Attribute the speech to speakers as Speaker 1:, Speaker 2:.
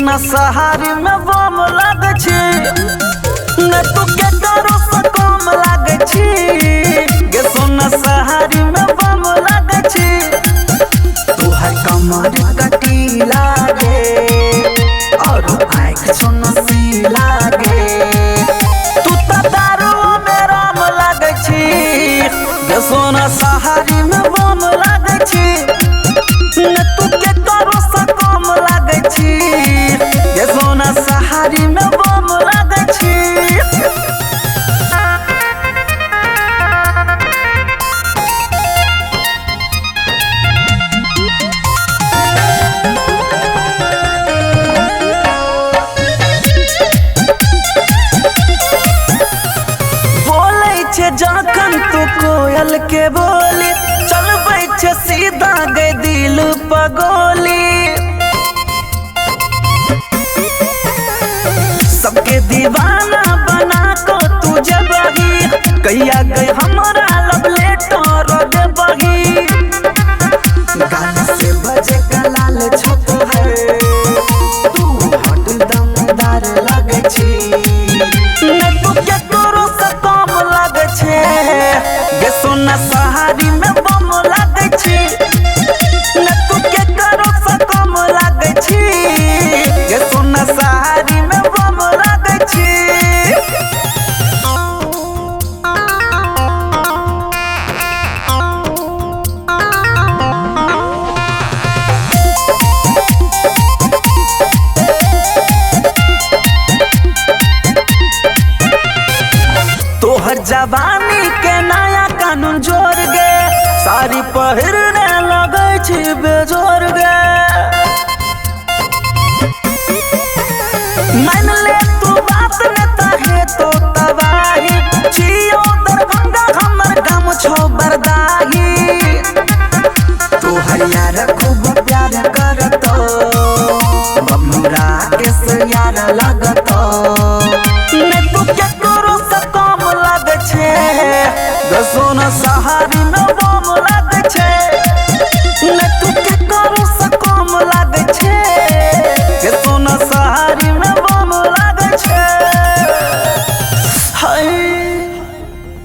Speaker 1: सोना सहारी में बम लागे छी न तू के करो से कम लागे छी गे सोना सहारी में बम लागे छी तू हर कमर कटी लागे और आँख सोना सी लागे तू तो दारू में राम लागे छी गे सोना सहारी में बम लागे छी न तू के करो से कम लागे छी गे सोना सहारी में बम लागे छी। जखन तू कोयल के बोली चलबै छे सीधा गए दिल पगोली सबके दीवाना बना को तू जबही कहिया गए हमारा लव लेटर देबही गाना से बजे का लाल छप है तू हट दमदार लगे छी न तू के करो से कम लागे छे गे सोना सहारी में बम लागे छी न तू के करो से कम लागे छी गे सोना सहारी में बम लागे छी। तोहर जवानी के नया कानून जोड़ गे सारी पहिर